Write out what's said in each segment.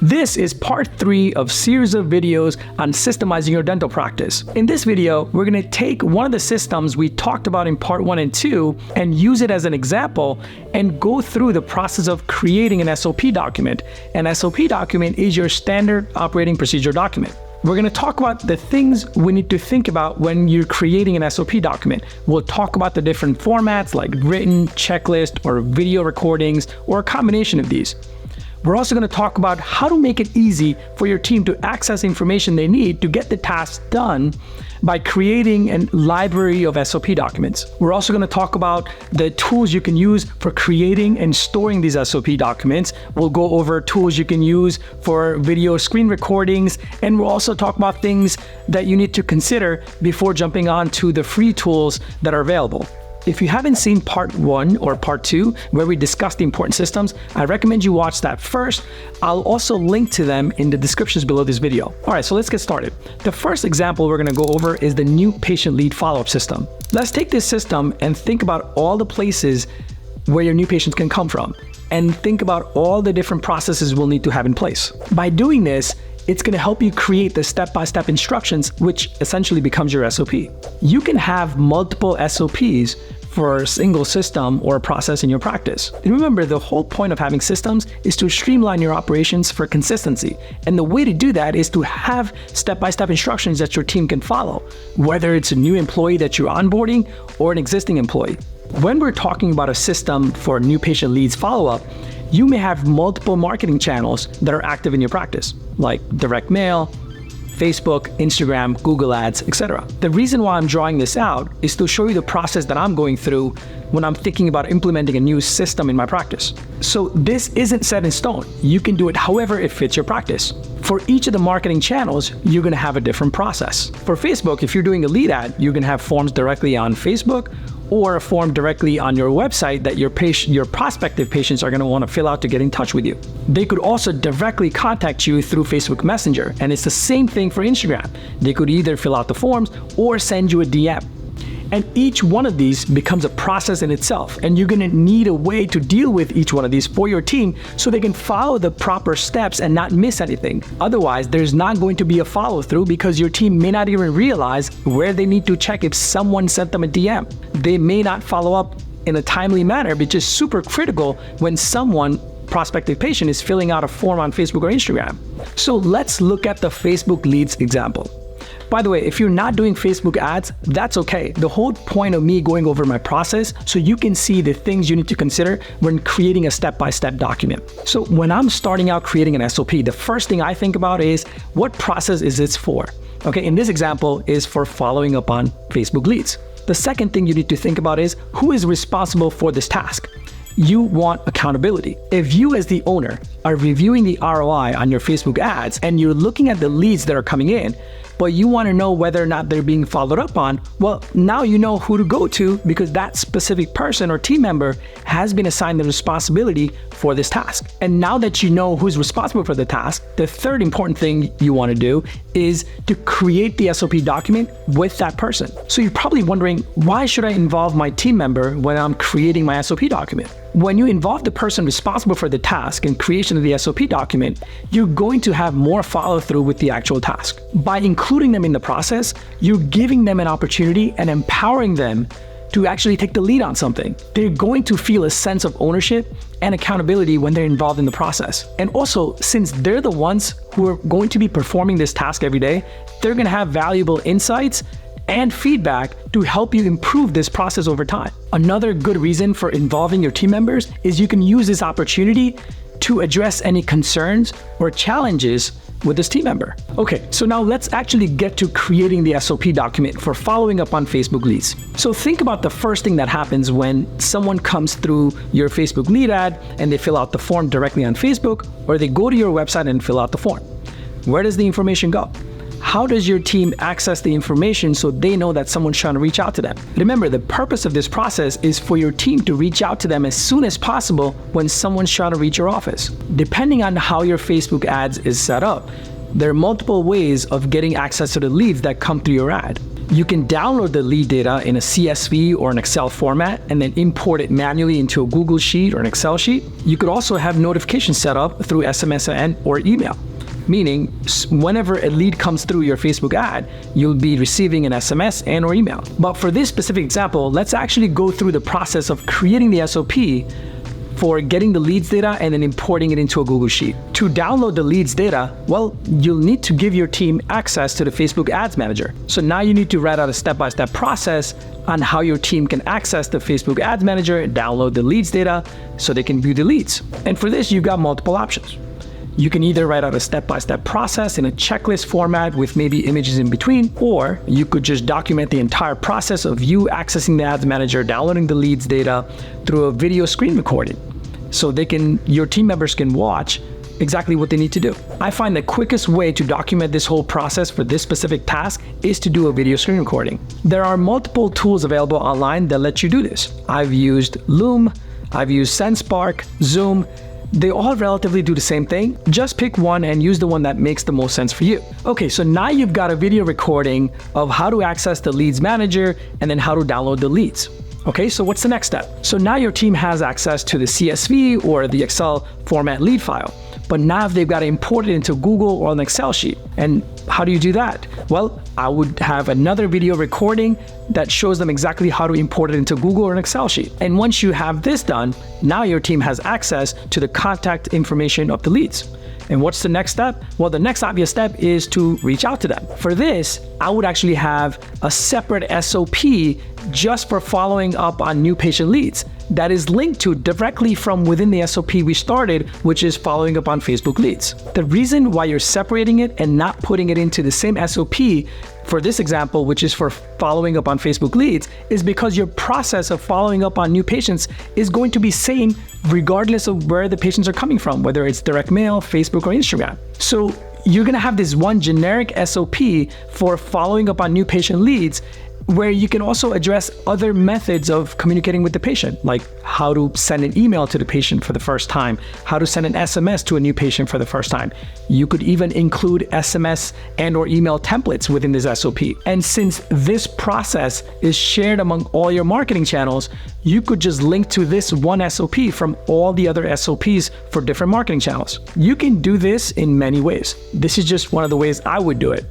This is part 3 of series of videos on systemizing your dental practice. In this video, we're going to take one of the systems we talked about in part 1 and 2 and use it as an example and go through the process of creating an SOP document. An SOP document is your standard operating procedure document. We're going to talk about the things we need to think about when you're creating an SOP document. We'll talk about the different formats like written, checklist, or video recordings, or a combination of these. We're also going to talk about how to make it easy for your team to access information they need to get the task done by creating a library of SOP documents. We're also going to talk about the tools you can use for creating and storing these SOP documents. We'll go over tools you can use for video screen recordings, and we'll also talk about things that you need to consider before jumping on to the free tools that are available. If you haven't seen part 1 or part 2, where we discussed the important systems, I recommend you watch that first. I'll also link to them in the descriptions below this video. All right, so let's get started. The first example we're gonna go over is the new patient lead follow-up system. Let's take this system and think about all the places where your new patients can come from, and think about all the different processes we'll need to have in place. By doing this, it's going to help you create the step-by-step instructions, which essentially becomes your SOP. You can have multiple SOPs for a single system or process in your practice. And remember, the whole point of having systems is to streamline your operations for consistency. And the way to do that is to have step-by-step instructions that your team can follow, whether it's a new employee that you're onboarding or an existing employee. When we're talking about a system for new patient leads follow-up, you may have multiple marketing channels that are active in your practice, like direct mail, Facebook, Instagram, Google Ads, etc. The reason why I'm drawing this out is to show you the process that I'm going through when I'm thinking about implementing a new system in my practice. So this isn't set in stone. You can do it however it fits your practice. For each of the marketing channels, you're gonna have a different process. For Facebook, if you're doing a lead ad, you're gonna have forms directly on Facebook, or a form directly on your website that your prospective patients are going to want to fill out to get in touch with you. They could also directly contact you through Facebook Messenger, and it's the same thing for Instagram. They could either fill out the forms or send you a DM. And each one of these becomes a process in itself, and you're going to need a way to deal with each one of these for your team so they can follow the proper steps and not miss anything. Otherwise, there's not going to be a follow-through because your team may not even realize where they need to check if someone sent them a DM. They may not follow up in a timely manner, which is super critical when someone, prospective patient, is filling out a form on Facebook or Instagram. So let's look at the Facebook leads example. By the way, if you're not doing Facebook ads, that's okay. The whole point of me going over my process so you can see the things you need to consider when creating a step-by-step document. So when I'm starting out creating an SOP, the first thing I think about is what process is this for? Okay, in this example is for following up on Facebook leads. The second thing you need to think about is who is responsible for this task? You want accountability. If you as the owner are reviewing the ROI on your Facebook ads and you're looking at the leads that are coming in, but you want to know whether or not they're being followed up on, well, now you know who to go to because that specific person or team member has been assigned the responsibility for this task. And now that you know who's responsible for the task, the third important thing you want to do is to create the SOP document with that person. So you're probably wondering, why should I involve my team member when I'm creating my SOP document? When you involve the person responsible for the task in creation of the SOP document, you're going to have more follow-through with the actual task. By including them in the process, you're giving them an opportunity and empowering them to actually take the lead on something. They're going to feel a sense of ownership and accountability when they're involved in the process. And also, since they're the ones who are going to be performing this task every day, they're going to have valuable insights and feedback to help you improve this process over time. Another good reason for involving your team members is you can use this opportunity to address any concerns or challenges with this team member. Okay, so now let's actually get to creating the SOP document for following up on Facebook leads. So think about the first thing that happens when someone comes through your Facebook lead ad and they fill out the form directly on Facebook, or they go to your website and fill out the form. Where does the information go? How does your team access the information so they know that someone's trying to reach out to them? Remember, the purpose of this process is for your team to reach out to them as soon as possible when someone's trying to reach your office. Depending on how your Facebook ads is set up, there are multiple ways of getting access to the leads that come through your ad. You can download the lead data in a CSV or an Excel format and then import it manually into a Google Sheet or an Excel sheet. You could also have notifications set up through SMS or email, meaning whenever a lead comes through your Facebook ad, you'll be receiving an SMS and or email. But for this specific example, let's actually go through the process of creating the SOP for getting the leads data and then importing it into a Google Sheet. To download the leads data, well, you'll need to give your team access to the Facebook Ads Manager. So now you need to write out a step-by-step process on how your team can access the Facebook Ads Manager, download the leads data so they can view the leads. And for this, you've got multiple options. You can either write out a step-by-step process in a checklist format with maybe images in between, or you could just document the entire process of you accessing the Ads Manager, downloading the leads data through a video screen recording. So your team members can watch exactly what they need to do. I find the quickest way to document this whole process for this specific task is to do a video screen recording. There are multiple tools available online that let you do this. I've used Loom, I've used SendSpark, Zoom. They all relatively do the same thing. Just pick one and use the one that makes the most sense for you. Okay, so now you've got a video recording of how to access the leads manager and then how to download the leads. Okay, so what's the next step? So now your team has access to the CSV or the Excel format lead file, but now they've got to import it into Google or an Excel sheet. And how do you do that? Well, I would have another video recording that shows them exactly how to import it into Google or an Excel sheet. And once you have this done, now your team has access to the contact information of the leads. And what's the next step? Well, the next obvious step is to reach out to them. For this, I would actually have a separate SOP just for following up on new patient leads that is linked to directly from within the SOP we started, which is following up on Facebook leads. The reason why you're separating it and not putting it into the same SOP for this example, which is for following up on Facebook leads, is because your process of following up on new patients is going to be same regardless of where the patients are coming from, whether it's direct mail, Facebook, or Instagram. So you're gonna have this one generic SOP for following up on new patient leads, where you can also address other methods of communicating with the patient, like how to send an email to the patient for the first time, how to send an SMS to a new patient for the first time. You could even include SMS and or email templates within this SOP. And since this process is shared among all your marketing channels, you could just link to this one SOP from all the other SOPs for different marketing channels. You can do this in many ways. This is just one of the ways I would do it.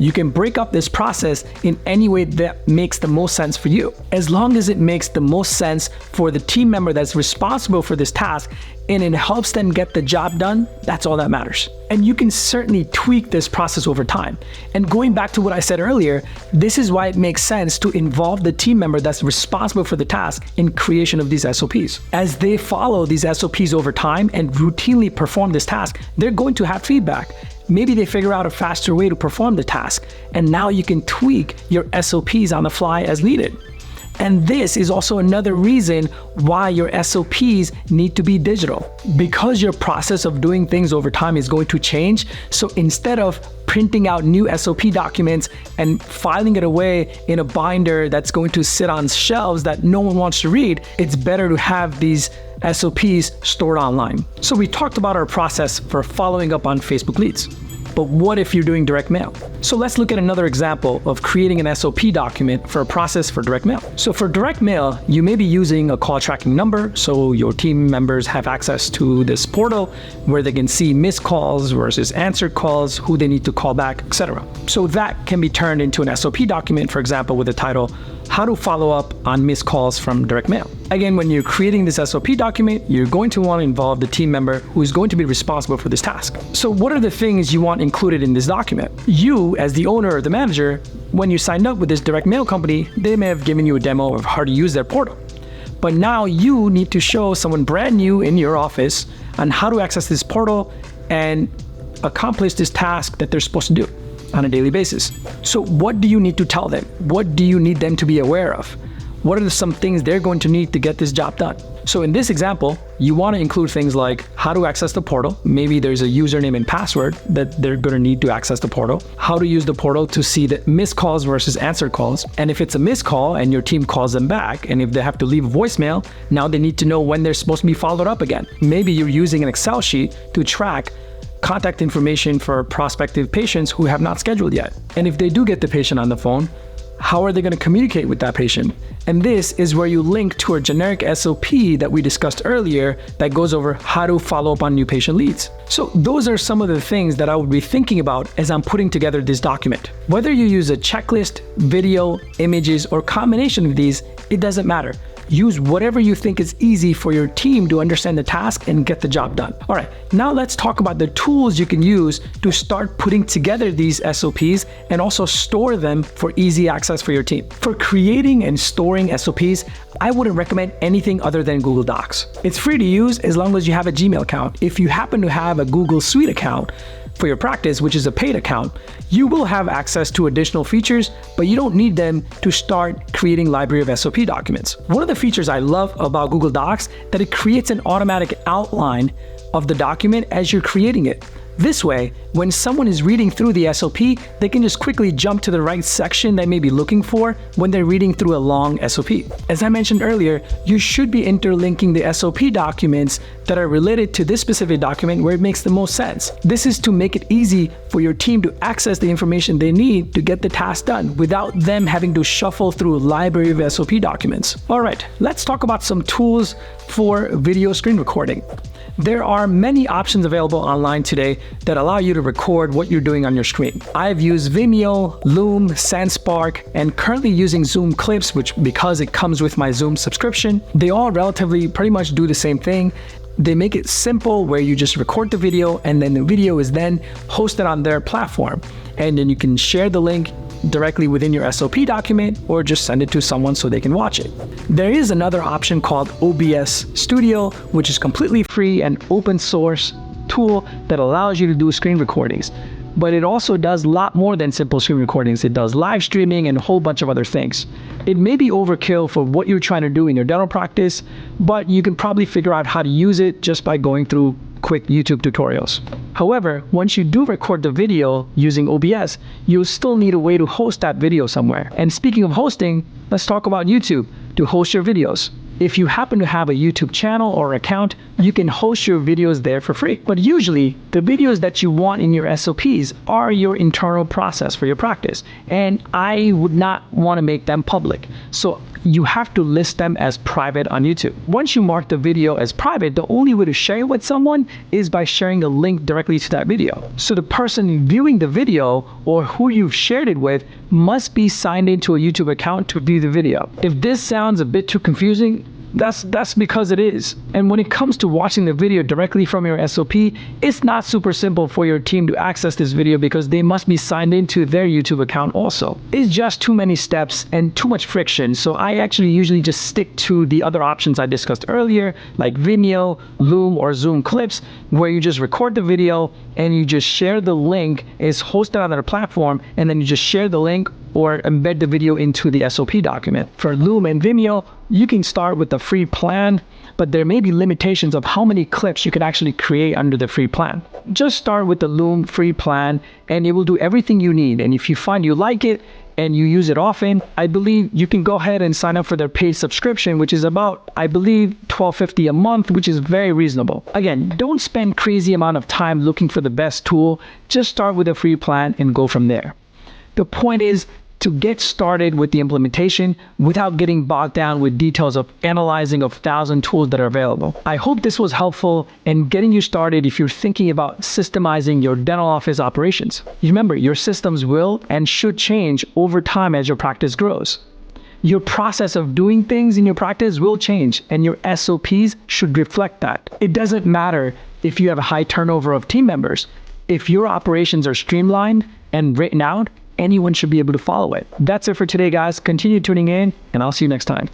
You can break up this process in any way that makes the most sense for you. As long as it makes the most sense for the team member that's responsible for this task and it helps them get the job done, that's all that matters. And you can certainly tweak this process over time. And going back to what I said earlier, this is why it makes sense to involve the team member that's responsible for the task in creation of these SOPs. As they follow these SOPs over time and routinely perform this task, they're going to have feedback. Maybe they figure out a faster way to perform the task, and now you can tweak your SOPs on the fly as needed. And this is also another reason why your SOPs need to be digital, because your process of doing things over time is going to change. So instead of printing out new SOP documents and filing it away in a binder that's going to sit on shelves that no one wants to read, it's better to have these SOPs stored online. So we talked about our process for following up on Facebook leads. But what if you're doing direct mail? So let's look at another example of creating an SOP document for a process for direct mail. So for direct mail, you may be using a call tracking number, so your team members have access to this portal where they can see missed calls versus answered calls, who they need to call back, etc. So that can be turned into an SOP document, for example, with the title, How to Follow Up on Missed Calls from Direct Mail. Again, when you're creating this SOP document, you're going to want to involve the team member who is going to be responsible for this task. So what are the things you want included in this document? You, as the owner or the manager, when you signed up with this direct mail company, they may have given you a demo of how to use their portal. But now you need to show someone brand new in your office on how to access this portal and accomplish this task that they're supposed to do on a daily basis. So what do you need to tell them? What do you need them to be aware of? What are some things they're going to need to get this job done? So in this example, you want to include things like how to access the portal. Maybe there's a username and password that they're going to need to access the portal. How to use the portal to see the missed calls versus answered calls. And if it's a missed call and your team calls them back, and if they have to leave a voicemail, now they need to know when they're supposed to be followed up again. Maybe you're using an Excel sheet to track contact information for prospective patients who have not scheduled yet. And if they do get the patient on the phone, how are they going to communicate with that patient? And this is where you link to a generic SOP that we discussed earlier that goes over how to follow up on new patient leads. So those are some of the things that I would be thinking about as I'm putting together this document. Whether you use a checklist, video, images, or combination of these, it doesn't matter. Use whatever you think is easy for your team to understand the task and get the job done. All right, now let's talk about the tools you can use to start putting together these SOPs and also store them for easy access for your team. For creating and storing SOPs, I wouldn't recommend anything other than Google Docs. It's free to use as long as you have a Gmail account. If you happen to have a Google Suite account for your practice, which is a paid account, you will have access to additional features, but you don't need them to start creating library of SOP documents. One of the features I love about Google Docs that it creates an automatic outline of the document as you're creating it. This way, when someone is reading through the SOP, they can just quickly jump to the right section they may be looking for when they're reading through a long SOP. As I mentioned earlier, you should be interlinking the SOP documents that are related to this specific document where it makes the most sense. This is to make it easy for your team to access the information they need to get the task done without them having to shuffle through a library of SOP documents. All right, let's talk about some tools for video screen recording. There are many options available online today that allow you to record what you're doing on your screen. I've used Vimeo, Loom, SandSpark, and currently using Zoom Clips, which because it comes with my Zoom subscription, they all relatively pretty much do the same thing. They make it simple where you just record the video and then the video is then hosted on their platform. And then you can share the link directly within your SOP document or just send it to someone so they can watch it. There is another option called OBS Studio, which is completely free and open source tool that allows you to do screen recordings. But it also does a lot more than simple screen recordings. It does live streaming and a whole bunch of other things. It may be overkill for what you're trying to do in your dental practice, but you can probably figure out how to use it just by going through quick YouTube tutorials. However, once you do record the video using OBS, you'll still need a way to host that video somewhere. And speaking of hosting, let's talk about YouTube to host your videos. If you happen to have a YouTube channel or account, you can host your videos there for free. But usually, the videos that you want in your SOPs are your internal process for your practice, and I would not want to make them public. So you have to list them as private on YouTube. Once you mark the video as private, the only way to share it with someone is by sharing a link directly to that video. So the person viewing the video or who you've shared it with must be signed into a YouTube account to view the video. If this sounds a bit too confusing, that's because it is. And when it comes to watching the video directly from your SOP, it's not super simple for your team to access this video because they must be signed into their YouTube account also. It's just too many steps and too much friction. So I actually usually just stick to the other options I discussed earlier, like Vimeo, Loom, or Zoom Clips, where you just record the video and you just share the link. It's hosted on their platform, and then you just share the link or embed the video into the SOP document. For Loom and Vimeo, you can start with the free plan, but there may be limitations of how many clips you can actually create under the free plan. Just start with the Loom free plan and it will do everything you need. And if you find you like it and you use it often, I believe you can go ahead and sign up for their paid subscription, which is about, I believe, $12.50 a month, which is very reasonable. Again, don't spend crazy amount of time looking for the best tool. Just start with a free plan and go from there. The point is to get started with the implementation without getting bogged down with details of analyzing of 1,000 tools that are available. I hope this was helpful in getting you started if you're thinking about systemizing your dental office operations. Remember, your systems will and should change over time as your practice grows. Your process of doing things in your practice will change, and your SOPs should reflect that. It doesn't matter if you have a high turnover of team members. If your operations are streamlined and written out, anyone should be able to follow it. That's it for today, guys. Continue tuning in, and I'll see you next time.